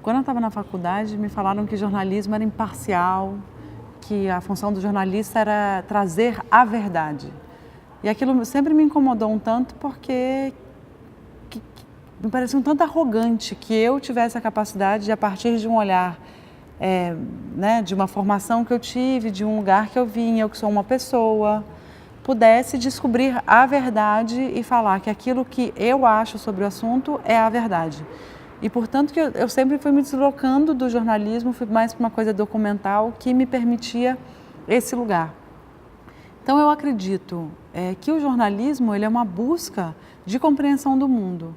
Quando eu estava na faculdade, me falaram que jornalismo era imparcial, que a função do jornalista era trazer a verdade. E aquilo sempre me incomodou um tanto porque me parecia um tanto arrogante que eu tivesse a capacidade de, a partir de um olhar, né, de uma formação que eu tive, de um lugar que eu vim, eu que sou uma pessoa, pudesse descobrir a verdade e falar que aquilo que eu acho sobre o assunto é a verdade. E, portanto, que eu sempre fui me deslocando do jornalismo, fui mais para uma coisa documental que me permitia esse lugar. Então, eu acredito que o jornalismo ele é uma busca de compreensão do mundo.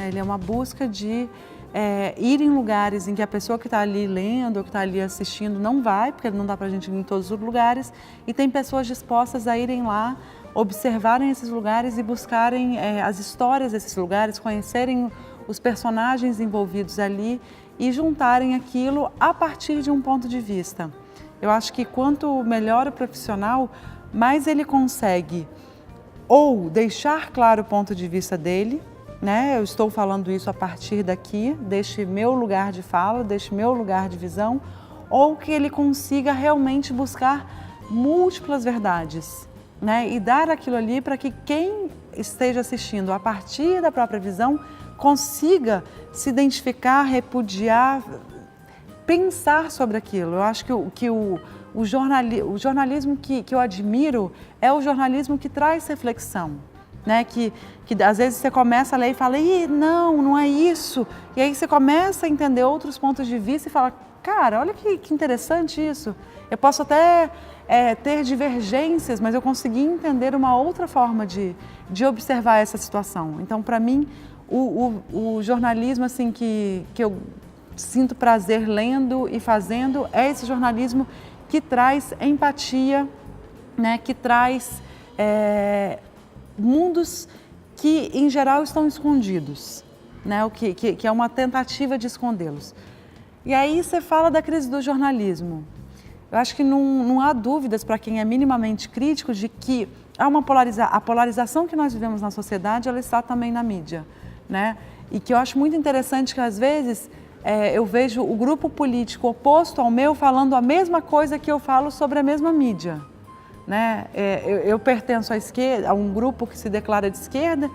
Ele é uma busca de ir em lugares em que a pessoa que está ali lendo ou que está ali assistindo não vai, porque não dá para a gente ir em todos os lugares, e tem pessoas dispostas a irem lá, observarem esses lugares e buscarem as histórias desses lugares, conhecerem os personagens envolvidos ali e juntarem aquilo a partir de um ponto de vista. Eu acho que quanto melhor o profissional, mais ele consegue ou deixar claro o ponto de vista dele, né? Eu estou falando isso a partir daqui, deste meu lugar de fala, deste meu lugar de visão, ou que ele consiga realmente buscar múltiplas verdades, né? E dar aquilo ali para que quem esteja assistindo a partir da própria visão consiga se identificar, repudiar, pensar sobre aquilo. Eu acho que o jornalismo que eu admiro é o jornalismo que traz reflexão. Né, que às vezes você começa a ler e fala, não é isso. E aí você começa a entender outros pontos de vista e fala, cara, olha que interessante isso. Eu posso até ter divergências, mas eu consegui entender uma outra forma de observar essa situação. Então, para mim, o jornalismo assim, que eu sinto prazer lendo e fazendo é esse jornalismo que traz empatia, né, que traz mundos que, em geral, estão escondidos, né? Que é uma tentativa de escondê-los. E aí você fala da crise do jornalismo. Eu acho que não há dúvidas para quem é minimamente crítico de que há a polarização que nós vivemos na sociedade, ela está também na mídia, né? E que eu acho muito interessante que, às vezes, eu vejo o grupo político oposto ao meu falando a mesma coisa que eu falo sobre a mesma mídia. Né? Eu pertenço à esquerda, a um grupo que se declara de esquerda,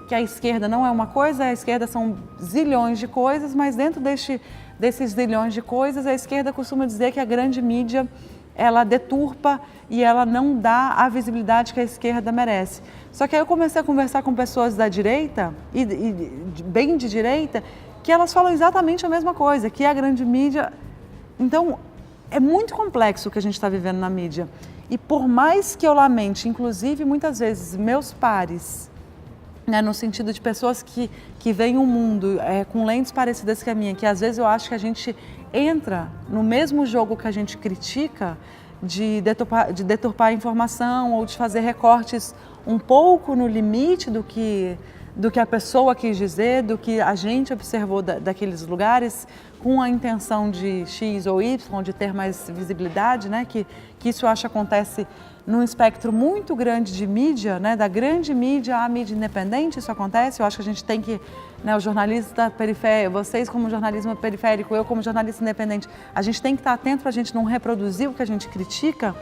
que a esquerda não é uma coisa, a esquerda são zilhões de coisas, mas dentro desses zilhões de coisas, a esquerda costuma dizer que a grande mídia, ela deturpa e ela não dá a visibilidade que a esquerda merece. Só que aí eu comecei a conversar com pessoas da direita, e bem de direita, que elas falam exatamente a mesma coisa, que a grande mídia... Então, é muito complexo o que a gente está vivendo na mídia. E por mais que eu lamente, inclusive muitas vezes meus pares, né, no sentido de pessoas que veem o mundo com lentes parecidas que a minha, que às vezes eu acho que a gente entra no mesmo jogo que a gente critica, de deturpar a informação ou de fazer recortes um pouco no limite do que a pessoa quis dizer, do que a gente observou daqueles lugares, com a intenção de X ou Y, de ter mais visibilidade, né? Que isso eu acho que acontece num espectro muito grande de mídia, né? Da grande mídia à mídia independente, isso acontece. Eu acho que a gente tem que, né, o jornalista periférico, vocês como jornalismo periférico, eu como jornalista independente, a gente tem que estar atento para a gente não reproduzir o que a gente critica.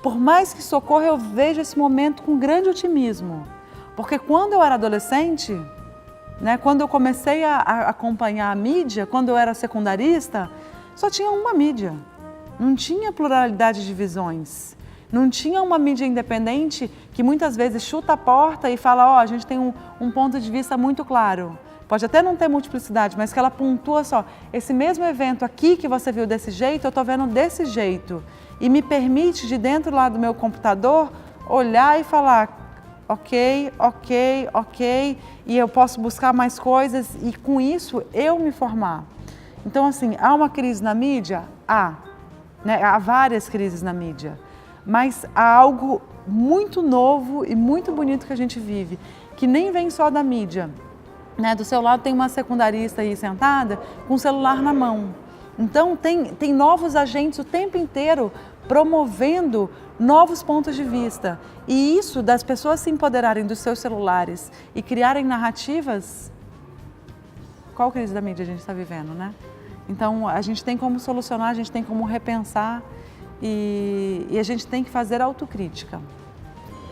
Por mais que socorra, eu vejo esse momento com grande otimismo. Porque quando eu era adolescente, né, quando eu comecei a acompanhar a mídia, quando eu era secundarista, só tinha uma mídia. Não tinha pluralidade de visões. Não tinha uma mídia independente que muitas vezes chuta a porta e fala, a gente tem um ponto de vista muito claro. Pode até não ter multiplicidade, mas que ela pontua só. Esse mesmo evento aqui que você viu desse jeito, eu estou vendo desse jeito. E me permite, de dentro lá do meu computador, olhar e falar, ok, e eu posso buscar mais coisas e com isso eu me formar. Então, assim, há uma crise na mídia? Há, né? Há várias crises na mídia, mas há algo muito novo e muito bonito que a gente vive, que nem vem só da mídia, né? Do seu lado tem uma secundarista aí sentada com o celular na mão. Então, tem novos agentes o tempo inteiro promovendo novos pontos de vista. E isso das pessoas se empoderarem dos seus celulares e criarem narrativas, qual crise da mídia a gente está vivendo, né? Então, a gente tem como solucionar, a gente tem como repensar e a gente tem que fazer autocrítica.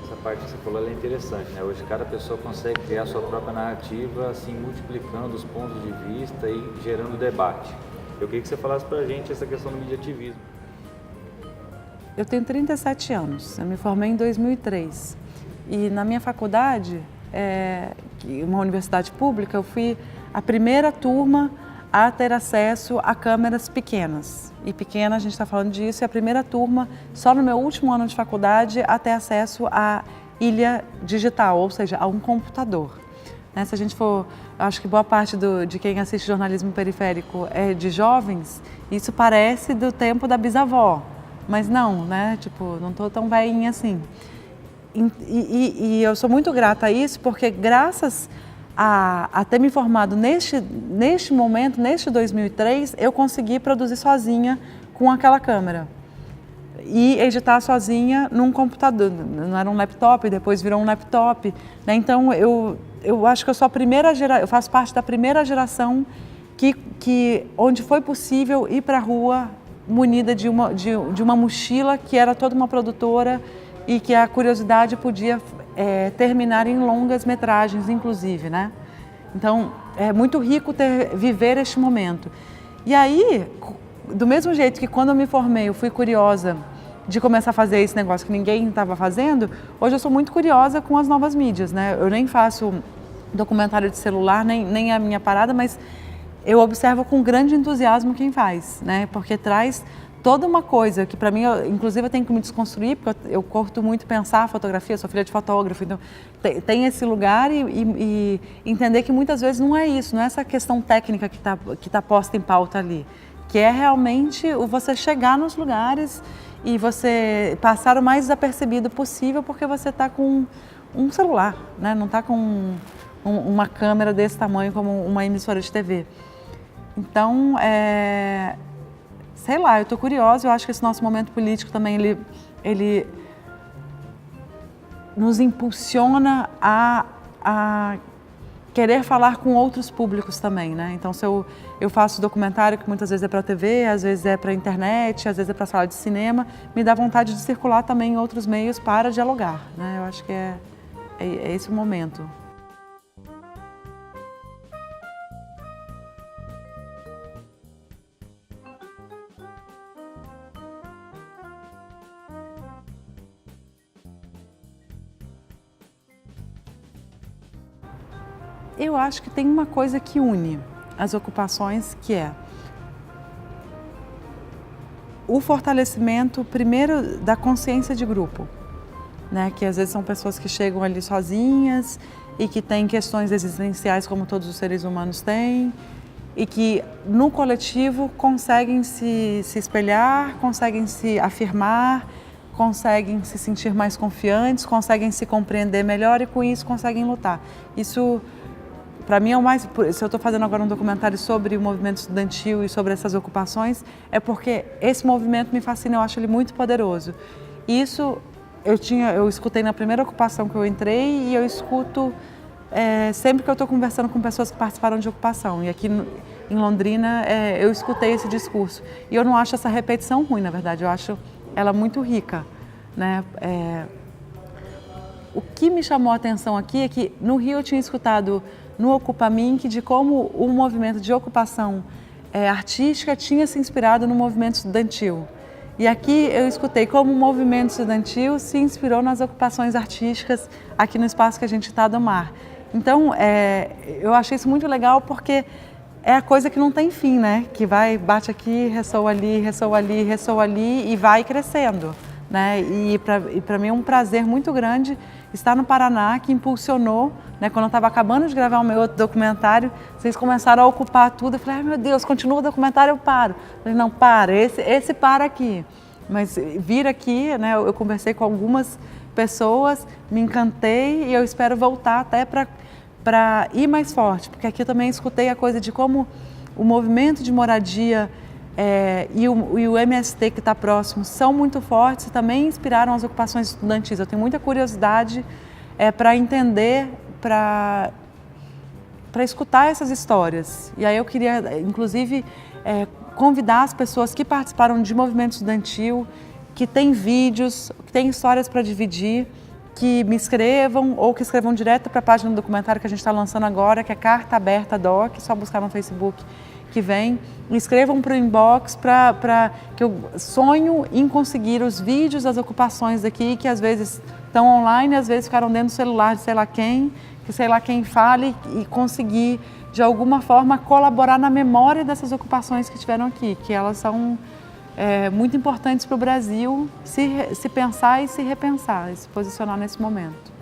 Essa parte que você falou é interessante, né? Hoje cada pessoa consegue criar sua própria narrativa, assim, multiplicando os pontos de vista e gerando debate. Eu queria que você falasse pra gente essa questão do mediativismo. Eu tenho 37 anos, eu me formei em 2003 e na minha faculdade, uma universidade pública, eu fui a primeira turma a ter acesso a câmeras pequenas. E pequena, a gente está falando disso, é a primeira turma, só no meu último ano de faculdade, a ter acesso à ilha digital, ou seja, a um computador. Né? Se a gente for, acho que boa parte de quem assiste jornalismo periférico é de jovens, isso parece do tempo da bisavó, mas não, né? Tipo, não estou tão velhinha assim. E eu sou muito grata a isso, porque graças a ter me formado neste momento, neste 2003, eu consegui produzir sozinha com aquela câmera e editar sozinha num computador, não era um laptop, depois virou um laptop, né? Então eu acho que eu sou a primeira eu faço parte da primeira geração onde foi possível ir para a rua munida de uma mochila que era toda uma produtora e que a curiosidade podia terminar em longas metragens, inclusive, né? Então, é muito rico viver este momento. E aí, do mesmo jeito que quando eu me formei, eu fui curiosa de começar a fazer esse negócio que ninguém estava fazendo, hoje eu sou muito curiosa com as novas mídias, né? Eu nem faço documentário de celular, nem a minha parada, mas eu observo com grande entusiasmo quem faz, né? Porque traz toda uma coisa que para mim, inclusive eu tenho que me desconstruir, porque eu curto muito pensar a fotografia, sou filha de fotógrafo, então tem esse lugar e entender que muitas vezes não é isso, não é essa questão técnica que tá posta em pauta ali, que é realmente você chegar nos lugares e você passar o mais desapercebido possível porque você está com um celular, né? Não está com uma câmera desse tamanho como uma emissora de TV. Então, sei lá, eu estou curiosa, eu acho que esse nosso momento político também, ele nos impulsiona a querer falar com outros públicos também, né? Então, se eu faço documentário que muitas vezes é para a TV, às vezes é para a internet, às vezes é para a sala de cinema, me dá vontade de circular também em outros meios para dialogar, né? Eu acho que é esse o momento. Eu acho que tem uma coisa que une as ocupações, que é o fortalecimento, primeiro, da consciência de grupo, né? Que às vezes são pessoas que chegam ali sozinhas e que têm questões existenciais como todos os seres humanos têm e que no coletivo conseguem se espelhar, conseguem se afirmar, conseguem se sentir mais confiantes, conseguem se compreender melhor e com isso conseguem lutar. Isso, para mim, é o mais... Se eu estou fazendo agora um documentário sobre o movimento estudantil e sobre essas ocupações, é porque esse movimento me fascina, eu acho ele muito poderoso. Isso eu escutei na primeira ocupação que eu entrei e eu escuto sempre que eu estou conversando com pessoas que participaram de ocupação. E aqui em Londrina eu escutei esse discurso. E eu não acho essa repetição ruim, na verdade, eu acho ela muito rica, né? O que me chamou a atenção aqui é que no Rio eu tinha escutado no Ocupamink de como o movimento de ocupação artística tinha se inspirado no movimento estudantil. E aqui eu escutei como o movimento estudantil se inspirou nas ocupações artísticas aqui no espaço que a gente está do mar. Então, eu achei isso muito legal porque é a coisa que não tem fim, né? Que bate aqui, ressoa ali, ressoa ali, ressoa ali e vai crescendo, né? E para mim é um prazer muito grande estar no Paraná, que impulsionou, né? Quando eu estava acabando de gravar o meu outro documentário, vocês começaram a ocupar tudo. Eu falei, ai meu Deus, continua o documentário, eu paro. Eu falei, não, para, esse para aqui. Mas vir aqui, né? Eu conversei com algumas pessoas, me encantei e eu espero voltar até para ir mais forte, porque aqui eu também escutei a coisa de como o movimento de moradia e o MST que está próximo são muito fortes e também inspiraram as ocupações estudantis. Eu tenho muita curiosidade para entender, para escutar essas histórias. E aí eu queria, inclusive, convidar as pessoas que participaram de movimento estudantil, que têm vídeos, que têm histórias para dividir, que me escrevam ou que escrevam direto para a página do documentário que a gente está lançando agora, que é Carta Aberta Doc, só buscar no Facebook que vem. Me escrevam para o inbox, que eu sonho em conseguir os vídeos das ocupações daqui, que às vezes estão online, às vezes ficaram dentro do celular de sei lá quem, que sei lá quem fale, e conseguir de alguma forma colaborar na memória dessas ocupações que tiveram aqui, que elas são muito importantes para o Brasil se pensar e se repensar, e se posicionar nesse momento.